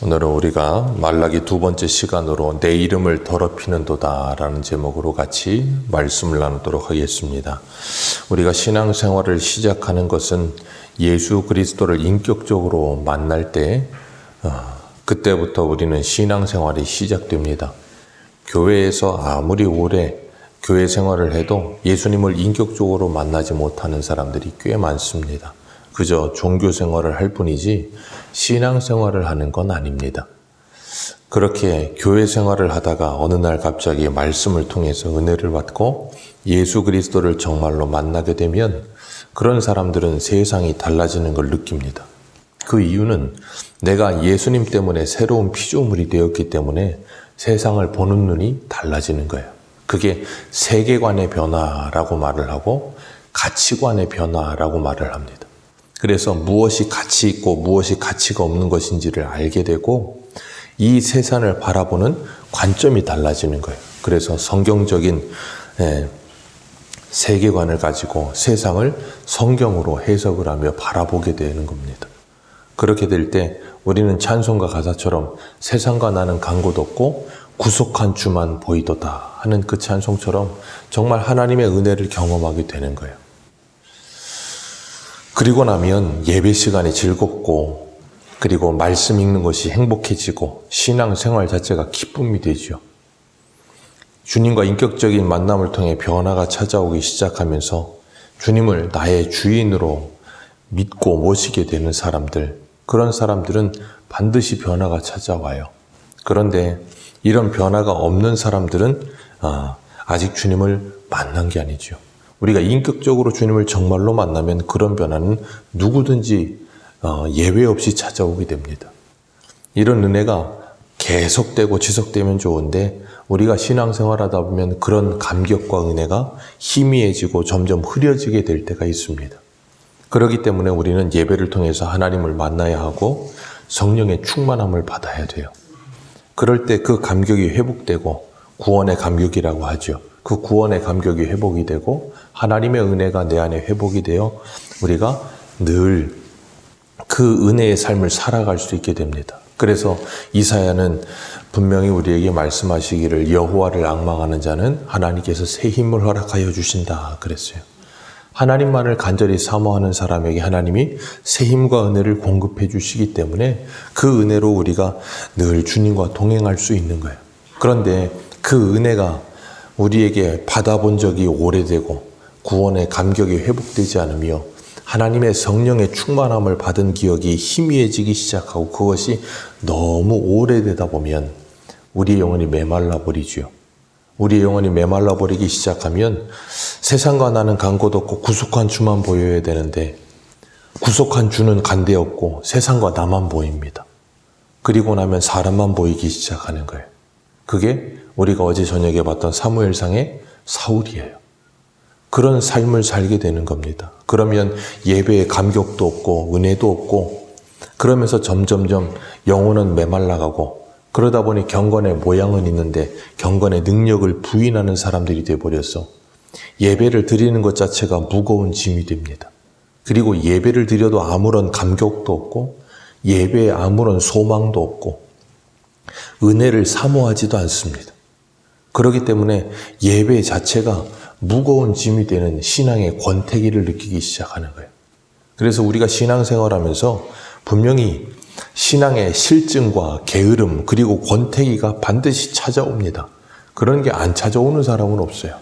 오늘은 우리가 말라기 두 번째 시간으로 내 이름을 더럽히는도다 라는 제목으로 같이 말씀을 나누도록 하겠습니다. 우리가 신앙생활을 시작하는 것은 예수 그리스도를 인격적으로 만날 때 그때부터 우리는 신앙생활이 시작됩니다. 교회에서 아무리 오래 교회 생활을 해도 예수님을 인격적으로 만나지 못하는 사람들이 꽤 많습니다. 그저 종교 생활을 할 뿐이지 신앙 생활을 하는 건 아닙니다. 그렇게 교회 생활을 하다가 어느 날 갑자기 말씀을 통해서 은혜를 받고 예수 그리스도를 정말로 만나게 되면 그런 사람들은 세상이 달라지는 걸 느낍니다. 그 이유는 내가 예수님 때문에 새로운 피조물이 되었기 때문에 세상을 보는 눈이 달라지는 거예요. 그게 세계관의 변화라고 말을 하고 가치관의 변화라고 말을 합니다. 그래서 무엇이 가치 있고 무엇이 가치가 없는 것인지를 알게 되고 이 세상을 바라보는 관점이 달라지는 거예요. 그래서 성경적인 세계관을 가지고 세상을 성경으로 해석을 하며 바라보게 되는 겁니다. 그렇게 될 때 우리는 찬송가 가사처럼 세상과 나는 간 곳 없고 구속한 주만 보이도다 하는 그 찬송처럼 정말 하나님의 은혜를 경험하게 되는 거예요. 그리고 나면 예배 시간이 즐겁고 그리고 말씀 읽는 것이 행복해지고 신앙생활 자체가 기쁨이 되죠. 주님과 인격적인 만남을 통해 변화가 찾아오기 시작하면서 주님을 나의 주인으로 믿고 모시게 되는 사람들, 그런 사람들은 반드시 변화가 찾아와요. 그런데 이런 변화가 없는 사람들은 아직 주님을 만난 게 아니죠. 우리가 인격적으로 주님을 정말로 만나면 그런 변화는 누구든지 예외 없이 찾아오게 됩니다. 이런 은혜가 계속되고 지속되면 좋은데 우리가 신앙생활하다 보면 그런 감격과 은혜가 희미해지고 점점 흐려지게 될 때가 있습니다. 그렇기 때문에 우리는 예배를 통해서 하나님을 만나야 하고 성령의 충만함을 받아야 돼요. 그럴 때 그 감격이 회복되고 구원의 감격이라고 하죠. 그 구원의 감격이 회복이 되고 하나님의 은혜가 내 안에 회복이 되어 우리가 늘 그 은혜의 삶을 살아갈 수 있게 됩니다. 그래서 이사야는 분명히 우리에게 말씀하시기를 여호와를 앙망하는 자는 하나님께서 새 힘을 허락하여 주신다 그랬어요. 하나님만을 간절히 사모하는 사람에게 하나님이 새 힘과 은혜를 공급해 주시기 때문에 그 은혜로 우리가 늘 주님과 동행할 수 있는 거예요. 그런데 그 은혜가 우리에게 받아본 적이 오래되고 구원의 감격이 회복되지 않으며 하나님의 성령의 충만함을 받은 기억이 희미해지기 시작하고 그것이 너무 오래되다 보면 우리의 영혼이 메말라 버리죠. 우리의 영혼이 메말라 버리기 시작하면 세상과 나는 간 곳 없고 구속한 주만 보여야 되는데 구속한 주는 간 데 없고 세상과 나만 보입니다. 그리고 나면 사람만 보이기 시작하는 거예요. 그게 우리가 어제 저녁에 봤던 사무엘상의 사울이에요. 그런 삶을 살게 되는 겁니다. 그러면 예배에 감격도 없고 은혜도 없고 그러면서 점점점 영혼은 메말라가고 그러다 보니 경건의 모양은 있는데 경건의 능력을 부인하는 사람들이 되어버려서 예배를 드리는 것 자체가 무거운 짐이 됩니다. 그리고 예배를 드려도 아무런 감격도 없고 예배에 아무런 소망도 없고 은혜를 사모하지도 않습니다. 그렇기 때문에 예배 자체가 무거운 짐이 되는 신앙의 권태기를 느끼기 시작하는 거예요. 그래서 우리가 신앙생활하면서 분명히 신앙의 실증과 게으름 그리고 권태기가 반드시 찾아옵니다. 그런 게 안 찾아오는 사람은 없어요.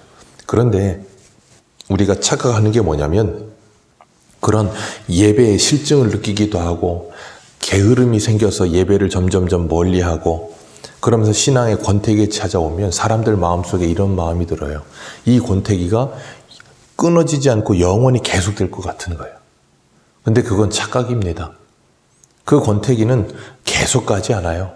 그런데 우리가 착각하는 게 뭐냐면 그런 예배의 실증을 느끼기도 하고 게으름이 생겨서 예배를 점점점 멀리하고 그러면서 신앙의 권태기가 찾아오면 사람들 마음속에 이런 마음이 들어요. 이 권태기가 끊어지지 않고 영원히 계속될 것 같은 거예요. 근데 그건 착각입니다. 그 권태기는 계속 가지 않아요.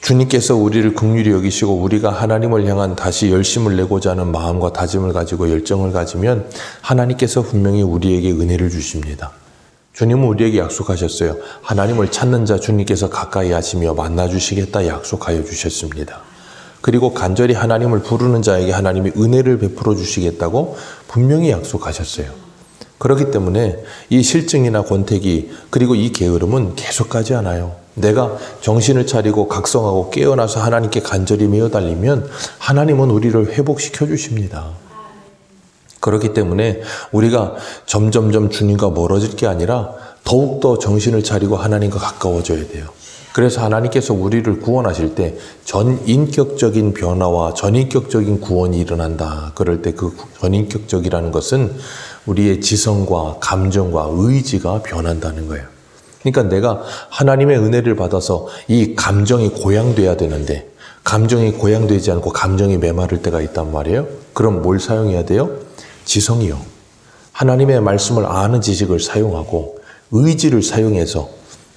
주님께서 우리를 긍휼히 여기시고 우리가 하나님을 향한 다시 열심을 내고자 하는 마음과 다짐을 가지고 열정을 가지면 하나님께서 분명히 우리에게 은혜를 주십니다. 주님은 우리에게 약속하셨어요. 하나님을 찾는 자 주님께서 가까이 하시며 만나주시겠다 약속하여 주셨습니다. 그리고 간절히 하나님을 부르는 자에게 하나님이 은혜를 베풀어 주시겠다고 분명히 약속하셨어요. 그렇기 때문에 이 실증이나 권태기 그리고 이 게으름은 계속 가지 않아요. 내가 정신을 차리고 각성하고 깨어나서 하나님께 간절히 매어달리면 하나님은 우리를 회복시켜 주십니다. 그렇기 때문에 우리가 점점점 주님과 멀어질 게 아니라 더욱더 정신을 차리고 하나님과 가까워져야 돼요. 그래서 하나님께서 우리를 구원하실 때 전인격적인 변화와 전인격적인 구원이 일어난다. 그럴 때 그 전인격적이라는 것은 우리의 지성과 감정과 의지가 변한다는 거예요. 그러니까 내가 하나님의 은혜를 받아서 이 감정이 고양돼야 되는데 감정이 고양되지 않고 감정이 메마를 때가 있단 말이에요. 그럼 뭘 사용해야 돼요? 지성이요. 하나님의 말씀을 아는 지식을 사용하고 의지를 사용해서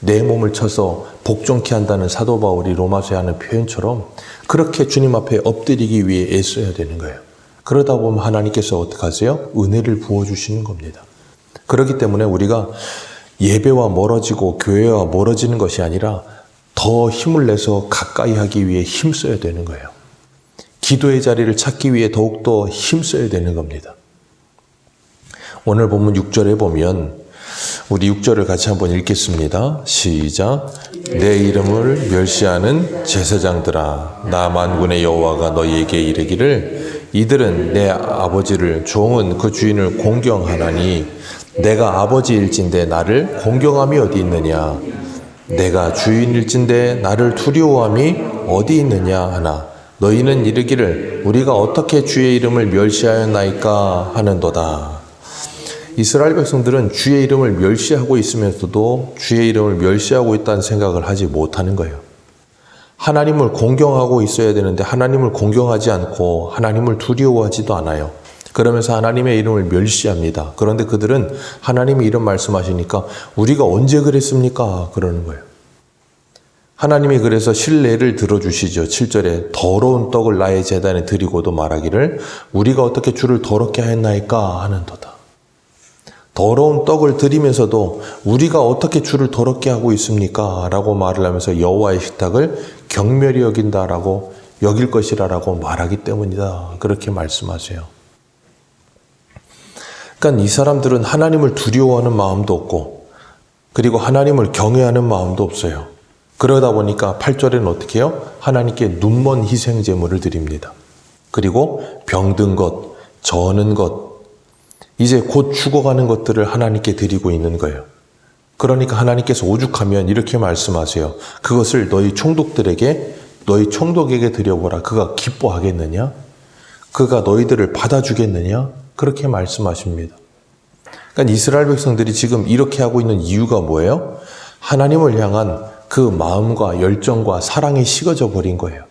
내 몸을 쳐서 복종케 한다는 사도 바울이 로마서에 하는 표현처럼 그렇게 주님 앞에 엎드리기 위해 애써야 되는 거예요. 그러다 보면 하나님께서 어떻게 하세요? 은혜를 부어주시는 겁니다. 그렇기 때문에 우리가 예배와 멀어지고 교회와 멀어지는 것이 아니라 더 힘을 내서 가까이 하기 위해 힘써야 되는 거예요. 기도의 자리를 찾기 위해 더욱더 힘써야 되는 겁니다. 오늘 본문 6절에 보면 우리 6절을 같이 한번 읽겠습니다. 시작. 내 이름을 멸시하는 제사장들아, 나 만군의 여호와가 너희에게 이르기를 이들은 내 아버지를 종은 그 주인을 공경하나니 내가 아버지일진데 나를 공경함이 어디 있느냐. 내가 주인일진데 나를 두려워함이 어디 있느냐 하나. 너희는 이르기를 우리가 어떻게 주의 이름을 멸시하였나이까 하는도다. 이스라엘 백성들은 주의 이름을 멸시하고 있으면서도 주의 이름을 멸시하고 있다는 생각을 하지 못하는 거예요. 하나님을 공경하고 있어야 되는데 하나님을 공경하지 않고 하나님을 두려워하지도 않아요. 그러면서 하나님의 이름을 멸시합니다. 그런데 그들은 하나님이 이런 말씀하시니까 우리가 언제 그랬습니까? 그러는 거예요. 하나님이 그래서 실례를 들어주시죠. 7절에 더러운 떡을 나의 제단에 드리고도 말하기를 우리가 어떻게 주를 더럽게 하였나이까 하는도다. 더러운 떡을 드리면서도 우리가 어떻게 주를 더럽게 하고 있습니까? 라고 말을 하면서 여호와의 식탁을 경멸히 여긴다라고 여길 것이라고 말하기 때문이다. 그렇게 말씀하세요. 그러니까 이 사람들은 하나님을 두려워하는 마음도 없고 그리고 하나님을 경외하는 마음도 없어요. 그러다 보니까 8절에는 어떻게 해요? 하나님께 눈먼 희생 제물을 드립니다. 그리고 병든 것, 저는 것, 이제 곧 죽어가는 것들을 하나님께 드리고 있는 거예요. 그러니까 하나님께서 오죽하면 이렇게 말씀하세요. 그것을 너희 총독들에게, 너희 총독에게 드려보라. 그가 기뻐하겠느냐? 그가 너희들을 받아주겠느냐? 그렇게 말씀하십니다. 그러니까 이스라엘 백성들이 지금 이렇게 하고 있는 이유가 뭐예요? 하나님을 향한 그 마음과 열정과 사랑이 식어져 버린 거예요.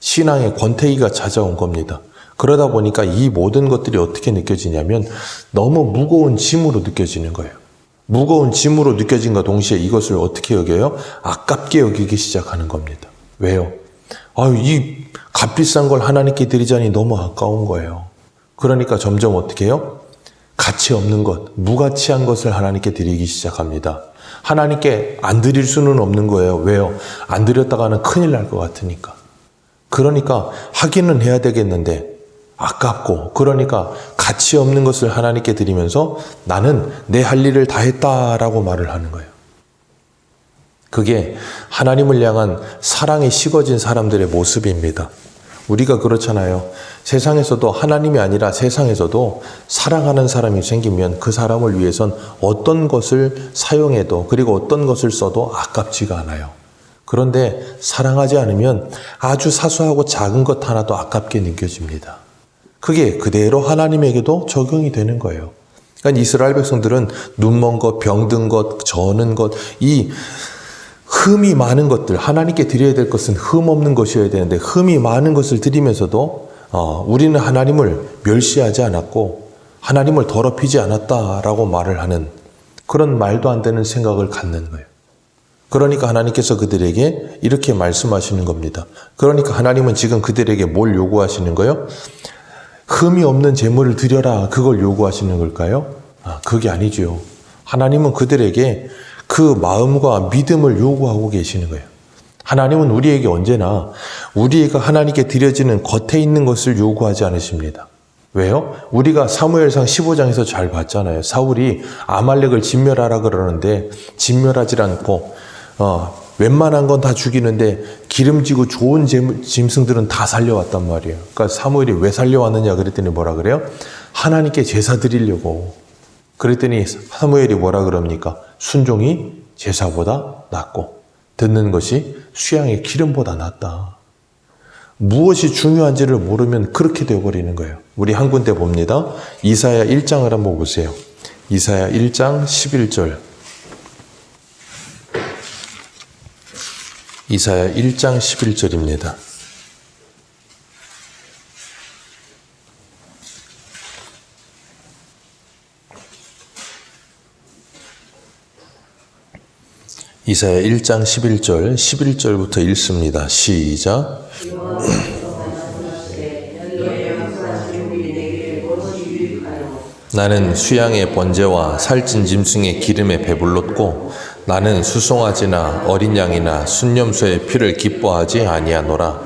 신앙의 권태기가 찾아온 겁니다. 그러다 보니까 이 모든 것들이 어떻게 느껴지냐면 너무 무거운 짐으로 느껴지는 거예요. 무거운 짐으로 느껴진과 동시에 이것을 어떻게 여겨요? 아깝게 여기기 시작하는 겁니다. 왜요? 이 값비싼 걸 하나님께 드리자니 너무 아까운 거예요. 그러니까 점점 어떻게 해요? 가치 없는 것, 무가치한 것을 하나님께 드리기 시작합니다. 하나님께 안 드릴 수는 없는 거예요. 왜요? 안 드렸다가는 큰일 날 것 같으니까. 그러니까 하기는 해야 되겠는데 아깝고 그러니까 가치 없는 것을 하나님께 드리면서 나는 내 할 일을 다 했다라고 말을 하는 거예요. 그게 하나님을 향한 사랑이 식어진 사람들의 모습입니다. 우리가 그렇잖아요. 세상에서도 하나님이 아니라 세상에서도 사랑하는 사람이 생기면 그 사람을 위해선 어떤 것을 사용해도 그리고 어떤 것을 써도 아깝지가 않아요. 그런데 사랑하지 않으면 아주 사소하고 작은 것 하나도 아깝게 느껴집니다. 그게 그대로 하나님에게도 적용이 되는 거예요. 그러니까 이스라엘 백성들은 눈먼 것, 병든 것, 저는 것, 이 흠이 많은 것들, 하나님께 드려야 될 것은 흠 없는 것이어야 되는데 흠이 많은 것을 드리면서도 우리는 하나님을 멸시하지 않았고 하나님을 더럽히지 않았다라고 말을 하는 그런 말도 안 되는 생각을 갖는 거예요. 그러니까 하나님께서 그들에게 이렇게 말씀하시는 겁니다. 그러니까 하나님은 지금 그들에게 뭘 요구하시는 거예요? 흠이 없는 제물을 드려라. 그걸 요구하시는 걸까요? 그게 아니죠. 하나님은 그들에게 그 마음과 믿음을 요구하고 계시는 거예요. 하나님은 우리에게 언제나 우리가 하나님께 드려지는 겉에 있는 것을 요구하지 않으십니다. 왜요? 우리가 사무엘상 15장에서 잘 봤잖아요. 사울이 아말렉을 진멸하라 그러는데 진멸하지 않고 웬만한 건 다 죽이는데 기름지고 좋은 짐승들은 다 살려왔단 말이에요. 그러니까 사무엘이 왜 살려왔느냐 그랬더니 뭐라 그래요? 하나님께 제사 드리려고. 그랬더니 사무엘이 뭐라 그럽니까? 순종이 제사보다 낫고 듣는 것이 수양의 기름보다 낫다. 무엇이 중요한지를 모르면 그렇게 되어버리는 거예요. 우리 한 군데 봅니다. 이사야 1장을 한번 보세요. 이사야 1장 11절. 이사야 1장 11절입니다. 이사야 1장 11절, 11절부터 읽습니다. 시작. 나는 수양의 번제와 살찐 짐승의 기름에 배불렀고 나는 수송아지나 어린 양이나 순념소의 피를 기뻐하지 아니하노라.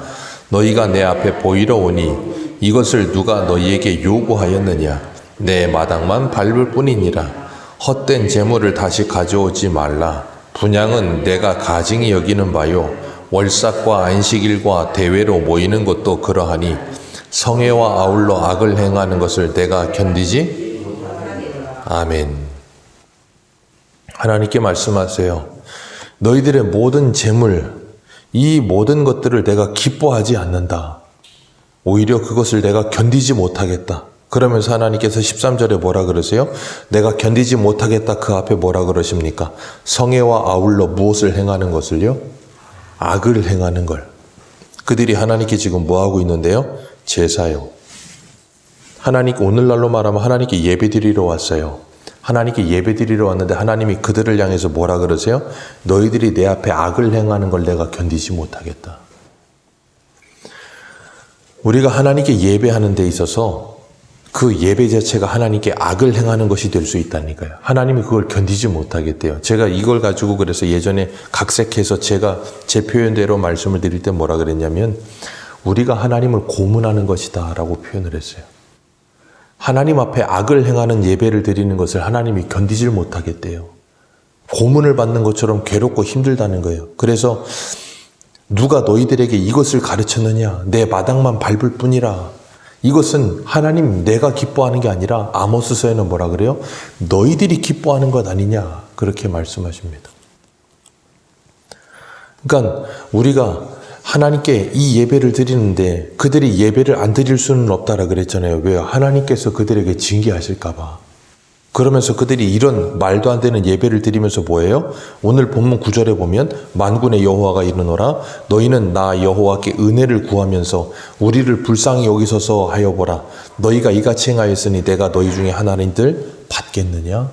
너희가 내 앞에 보이러 오니 이것을 누가 너희에게 요구하였느냐? 내 마당만 밟을 뿐이니라. 헛된 재물을 다시 가져오지 말라. 분향은 내가 가증히 여기는 바요. 월삭과 안식일과 대회로 모이는 것도 그러하니 성회와 아울러 악을 행하는 것을 내가 견디지? 아멘. 하나님께 말씀하세요. 너희들의 모든 재물, 이 모든 것들을 내가 기뻐하지 않는다. 오히려 그것을 내가 견디지 못하겠다. 그러면서 하나님께서 13절에 뭐라 그러세요? 내가 견디지 못하겠다. 그 앞에 뭐라 그러십니까? 성회와 아울러 무엇을 행하는 것을요? 악을 행하는 걸. 그들이 하나님께 지금 뭐하고 있는데요? 제사요. 하나님께, 오늘날로 말하면 하나님께 예배드리러 왔어요. 하나님께 예배드리러 왔는데 하나님이 그들을 향해서 뭐라 그러세요? 너희들이 내 앞에 악을 행하는 걸 내가 견디지 못하겠다. 우리가 하나님께 예배하는 데 있어서 그 예배 자체가 하나님께 악을 행하는 것이 될 수 있다니까요. 하나님이 그걸 견디지 못하겠대요. 제가 이걸 가지고 그래서 예전에 각색해서 제가 제 표현대로 말씀을 드릴 때 뭐라 그랬냐면 우리가 하나님을 고문하는 것이다 라고 표현을 했어요. 하나님 앞에 악을 행하는 예배를 드리는 것을 하나님이 견디질 못하겠대요. 고문을 받는 것처럼 괴롭고 힘들다는 거예요. 그래서 누가 너희들에게 이것을 가르쳤느냐? 내 마당만 밟을 뿐이라. 이것은 하나님 내가 기뻐하는 게 아니라 아모스서에는 뭐라 그래요? 너희들이 기뻐하는 것 아니냐? 그렇게 말씀하십니다. 그러니까 우리가 하나님께 이 예배를 드리는데 그들이 예배를 안 드릴 수는 없다라 그랬잖아요. 왜요? 하나님께서 그들에게 징계하실까 봐. 그러면서 그들이 이런 말도 안 되는 예배를 드리면서 뭐예요? 오늘 본문 9절에 보면 만군의 여호와가 이르노라 너희는 나 여호와께 은혜를 구하면서 우리를 불쌍히 여기소서 하여 보라. 너희가 이같이 행하였으니 내가 너희 중에 하나님들 받겠느냐?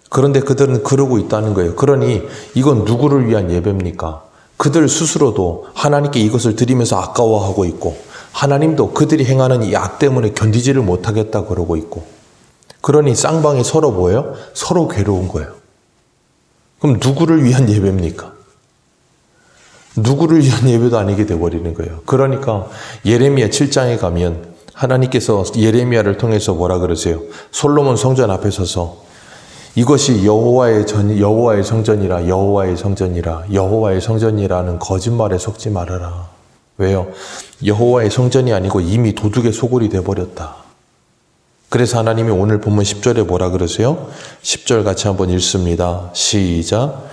그런데 그들은 그러고 있다는 거예요. 그러니 이건 누구를 위한 예배입니까? 그들 스스로도 하나님께 이것을 드리면서 아까워하고 있고 하나님도 그들이 행하는 이 악 때문에 견디지를 못하겠다 그러고 있고 그러니 쌍방이 서로 뭐예요? 서로 괴로운 거예요. 그럼 누구를 위한 예배입니까? 누구를 위한 예배도 아니게 돼버리는 거예요. 그러니까 예레미야 7장에 가면 하나님께서 예레미야를 통해서 뭐라 그러세요? 솔로몬 성전 앞에 서서 이것이 여호와의 성전이라 여호와의 성전이라 여호와의 성전이라는 거짓말에 속지 말아라. 왜요? 여호와의 성전이 아니고 이미 도둑의 소굴이 돼버렸다. 그래서 하나님이 오늘 본문 10절에 뭐라 그러세요? 10절 같이 한번 읽습니다. 시작.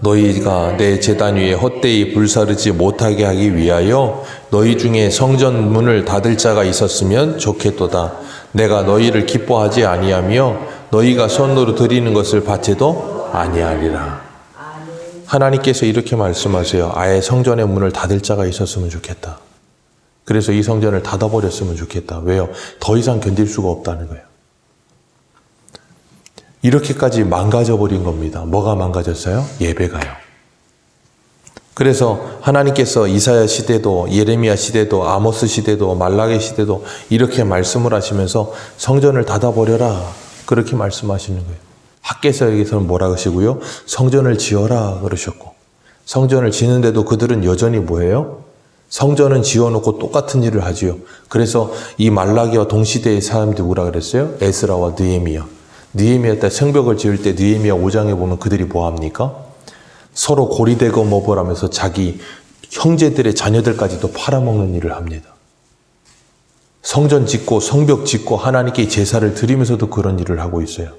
너희가 내 제단 위에 헛되이 불사르지 못하게 하기 위하여 너희 중에 성전 문을 닫을 자가 있었으면 좋겠도다. 내가 너희를 기뻐하지 아니하며 너희가 손으로 드리는 것을 받지도 아니하리라. 하나님께서 이렇게 말씀하세요. 아예 성전의 문을 닫을 자가 있었으면 좋겠다. 그래서 이 성전을 닫아버렸으면 좋겠다. 왜요? 더 이상 견딜 수가 없다는 거예요. 이렇게까지 망가져버린 겁니다. 뭐가 망가졌어요? 예배가요. 그래서 하나님께서 이사야 시대도 예레미야 시대도 아모스 시대도 말라기 시대도 이렇게 말씀을 하시면서 성전을 닫아버려라 그렇게 말씀하시는 거예요. 학개서에서는 뭐라 하시고요? 성전을 지어라 그러셨고 성전을 지는데도 그들은 여전히 뭐예요? 성전은 지어놓고 똑같은 일을 하지요. 그래서 이 말라기와 동시대의 사람들이 뭐라 그랬어요? 에스라와 느헤미야. 느헤미야 때 성벽을 지을 때 느헤미야 5장에 보면 그들이 뭐 합니까? 서로 고리대고 뭐벌 하면서 자기 형제들의 자녀들까지도 팔아먹는 일을 합니다. 성전 짓고 성벽 짓고 하나님께 제사를 드리면서도 그런 일을 하고 있어요.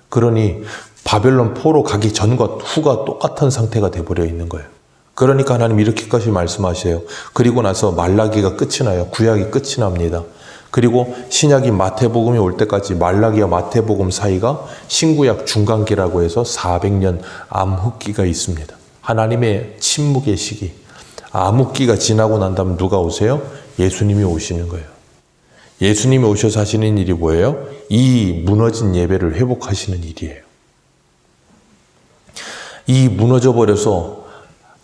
그러니 바벨론 포로 가기 전과 후가 똑같은 상태가 돼버려 있는 거예요. 그러니까 하나님 이렇게까지 말씀하세요. 그리고 나서 말라기가 끝이 나요. 구약이 끝이 납니다. 그리고 신약이 마태복음이 올 때까지 말라기와 마태복음 사이가 신구약 중간기라고 해서 400년 암흑기가 있습니다. 하나님의 침묵의 시기. 암흑기가 지나고 난 다음 누가 오세요? 예수님이 오시는 거예요. 예수님이 오셔서 하시는 일이 뭐예요? 이 무너진 예배를 회복하시는 일이에요. 이 무너져버려서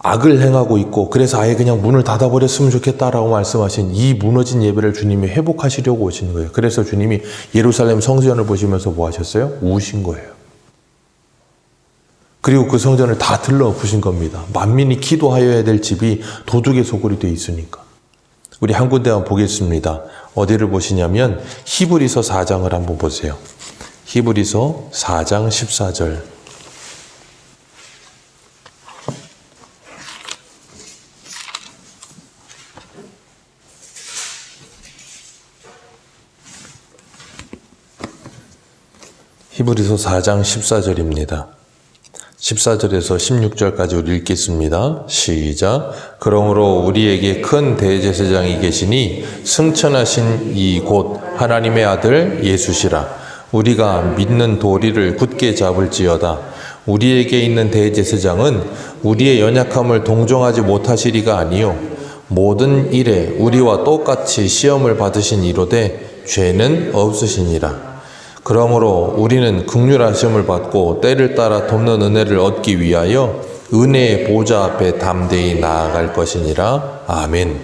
악을 행하고 있고 그래서 아예 그냥 문을 닫아버렸으면 좋겠다라고 말씀하신 이 무너진 예배를 주님이 회복하시려고 오시는 거예요. 그래서 주님이 예루살렘 성전을 보시면서 뭐 하셨어요? 우신 거예요. 그리고 그 성전을 다 들러엎으신 겁니다. 만민이 기도하여야 될 집이 도둑의 소굴이 돼 있으니까. 우리 한 군데만 보겠습니다. 어디를 보시냐면 히브리서 4장을 한번 보세요. 히브리서 4장 14절. 히브리서 4장 14절입니다. 14절에서 16절까지 우리 읽겠습니다. 시작. 그러므로 우리에게 큰 대제사장이 계시니 승천하신 이 곧 하나님의 아들 예수시라. 우리가 믿는 도리를 굳게 잡을지어다. 우리에게 있는 대제사장은 우리의 연약함을 동정하지 못하시리가 아니요 모든 일에 우리와 똑같이 시험을 받으신 이로되 죄는 없으시니라. 그러므로 우리는 긍휼하심을 받고 때를 따라 돕는 은혜를 얻기 위하여 은혜의 보좌 앞에 담대히 나아갈 것이니라. 아멘.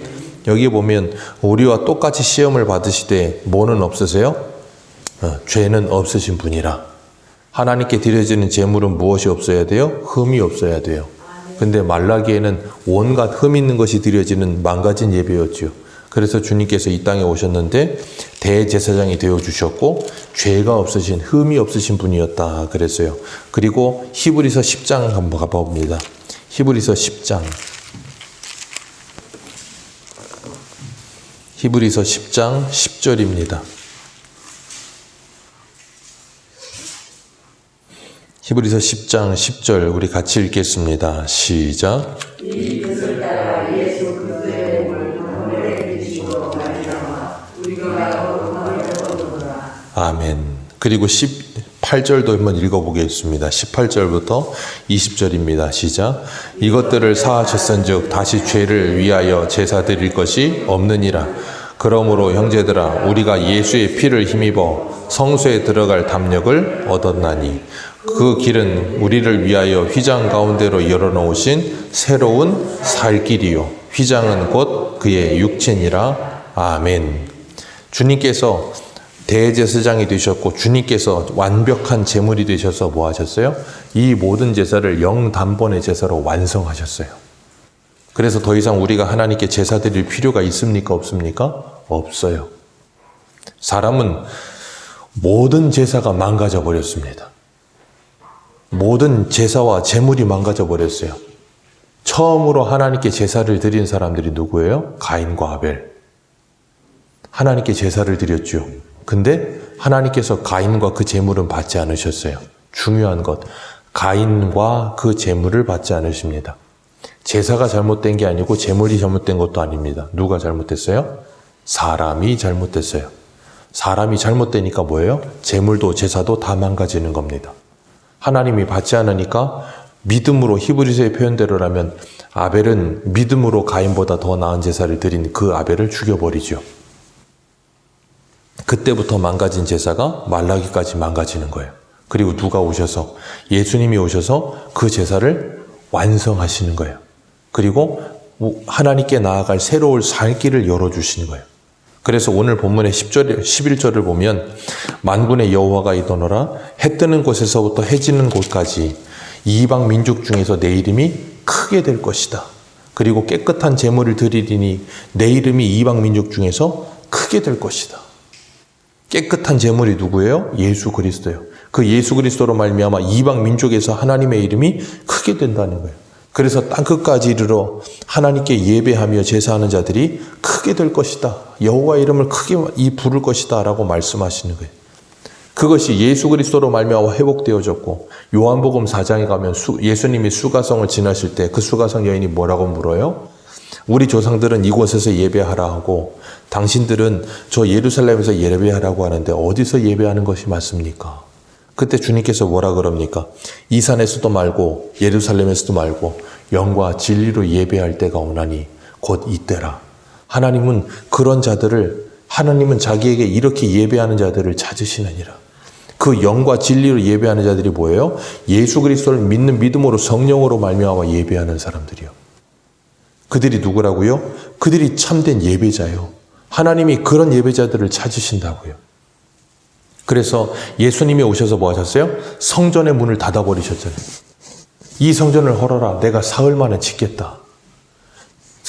여기 보면 우리와 똑같이 시험을 받으시되 뭐는 없으세요? 죄는 없으신 분이라. 하나님께 드려지는 제물은 무엇이 없어야 돼요? 흠이 없어야 돼요. 근데 말라기에는 온갖 흠 있는 것이 드려지는 망가진 예배였지요. 그래서 주님께서 이 땅에 오셨는데 대제사장이 되어주셨고 죄가 없으신 흠이 없으신 분이었다 그랬어요. 그리고 히브리서 10장 한번 가봅니다. 히브리서 10장. 히브리서 10장 10절입니다. 히브리서 10장 10절 우리 같이 읽겠습니다. 시작. 이 뜻을 따라 예수 그리스도의 몸을 아멘. 그리고 18절도 한번 읽어보겠습니다. 18절부터 20절입니다. 시작. 이것들을 사하셨은즉 다시 죄를 위하여 제사 드릴 것이 없느니라. 그러므로 형제들아 우리가 예수의 피를 힘입어 성소에 들어갈 담력을 얻었나니 그 길은 우리를 위하여 휘장 가운데로 열어놓으신 새로운 살 길이요 휘장은 곧 그의 육체니라. 아멘. 주님께서 대제사장이 되셨고 주님께서 완벽한 제물이 되셔서 뭐 하셨어요? 이 모든 제사를 영단번의 제사로 완성하셨어요. 그래서 더 이상 우리가 하나님께 제사 드릴 필요가 있습니까? 없습니까? 없어요. 사람은 모든 제사가 망가져 버렸습니다. 모든 제사와 제물이 망가져 버렸어요. 처음으로 하나님께 제사를 드린 사람들이 누구예요? 가인과 아벨. 하나님께 제사를 드렸죠. 근데 하나님께서 가인과 그 제물은 받지 않으셨어요. 중요한 것, 가인과 그 제물을 받지 않으십니다. 제사가 잘못된 게 아니고 제물이 잘못된 것도 아닙니다. 누가 잘못됐어요? 사람이 잘못됐어요. 사람이 잘못되니까 뭐예요? 제물도 제사도 다 망가지는 겁니다. 하나님이 받지 않으니까 믿음으로 히브리서의 표현대로라면 아벨은 믿음으로 가인보다 더 나은 제사를 드린 그 아벨을 죽여버리죠. 그때부터 망가진 제사가 말라기까지 망가지는 거예요. 그리고 누가 오셔서 예수님이 오셔서 그 제사를 완성하시는 거예요. 그리고 하나님께 나아갈 새로운 살 길을 열어주시는 거예요. 그래서 오늘 본문의 10절, 11절을 보면 만군의 여호와가 이더노라 해 뜨는 곳에서부터 해 지는 곳까지 이방 민족 중에서 내 이름이 크게 될 것이다. 그리고 깨끗한 제물을 드리리니 내 이름이 이방 민족 중에서 크게 될 것이다. 깨끗한 제물이 누구예요? 예수 그리스도예요. 그 예수 그리스도로 말미암아 이방 민족에서 하나님의 이름이 크게 된다는 거예요. 그래서 땅끝까지 이르러 하나님께 예배하며 제사하는 자들이 크게 될 것이다. 여호와 이름을 크게 부를 것이다 라고 말씀하시는 거예요. 그것이 예수 그리스도로 말미암아 회복되어졌고, 요한복음 4장에 가면 예수님이 수가성을 지나실 때 그 수가성 여인이 뭐라고 물어요? 우리 조상들은 이곳에서 예배하라 하고 당신들은 저 예루살렘에서 예배하라고 하는데 어디서 예배하는 것이 맞습니까? 그때 주님께서 뭐라 그럽니까? 이 산에서도 말고 예루살렘에서도 말고 영과 진리로 예배할 때가 오나니 곧 이때라. 하나님은 그런 자들을, 하나님은 자기에게 이렇게 예배하는 자들을 찾으시느니라. 그 영과 진리로 예배하는 자들이 뭐예요? 예수 그리스도를 믿는 믿음으로 성령으로 말미암아 예배하는 사람들이요. 그들이 누구라고요? 그들이 참된 예배자요. 하나님이 그런 예배자들을 찾으신다고요. 그래서 예수님이 오셔서 뭐 하셨어요? 성전의 문을 닫아버리셨잖아요. 이 성전을 헐어라. 내가 사흘 만에 짓겠다.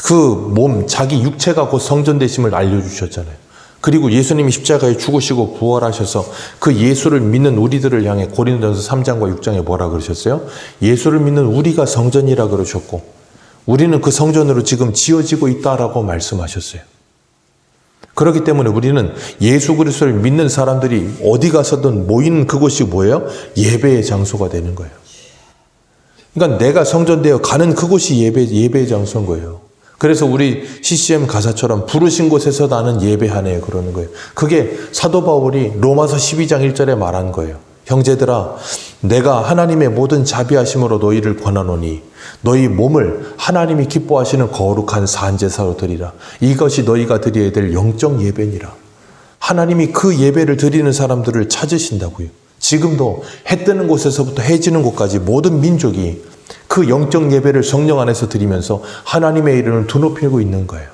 그 몸, 자기 육체가 곧 성전 되심을 알려주셨잖아요. 그리고 예수님이 십자가에 죽으시고 부활하셔서 그 예수를 믿는 우리들을 향해 고린도전서 3장과 6장에 뭐라 그러셨어요? 예수를 믿는 우리가 성전이라 그러셨고 우리는 그 성전으로 지금 지어지고 있다라고 말씀하셨어요. 그렇기 때문에 우리는 예수 그리스도를 믿는 사람들이 어디 가서든 모이는 그곳이 뭐예요? 예배의 장소가 되는 거예요. 그러니까 내가 성전되어 가는 그곳이 예배의 장소인 거예요. 그래서 우리 CCM 가사처럼 부르신 곳에서 나는 예배하네 그러는 거예요. 그게 사도 바울이 로마서 12장 1절에 말한 거예요. 형제들아, 내가 하나님의 모든 자비하심으로 너희를 권하노니 너희 몸을 하나님이 기뻐하시는 거룩한 산제사로 드리라. 이것이 너희가 드려야 될 영적 예배니라. 하나님이 그 예배를 드리는 사람들을 찾으신다고요. 지금도 해 뜨는 곳에서부터 해 지는 곳까지 모든 민족이 그 영적 예배를 성령 안에서 드리면서 하나님의 이름을 드높이고 있는 거예요.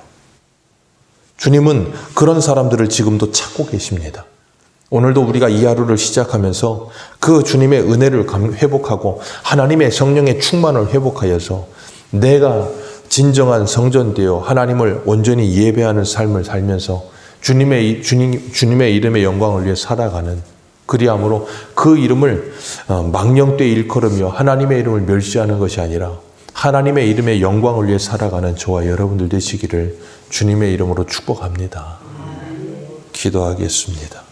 주님은 그런 사람들을 지금도 찾고 계십니다. 오늘도 우리가 이 하루를 시작하면서 그 주님의 은혜를 회복하고 하나님의 성령의 충만을 회복하여서 내가 진정한 성전되어 하나님을 온전히 예배하는 삶을 살면서 주님의 이름의 영광을 위해 살아가는, 그리함으로 그 이름을 망령되이 일컬으며 하나님의 이름을 멸시하는 것이 아니라 하나님의 이름의 영광을 위해 살아가는 저와 여러분들 되시기를 주님의 이름으로 축복합니다. 기도하겠습니다.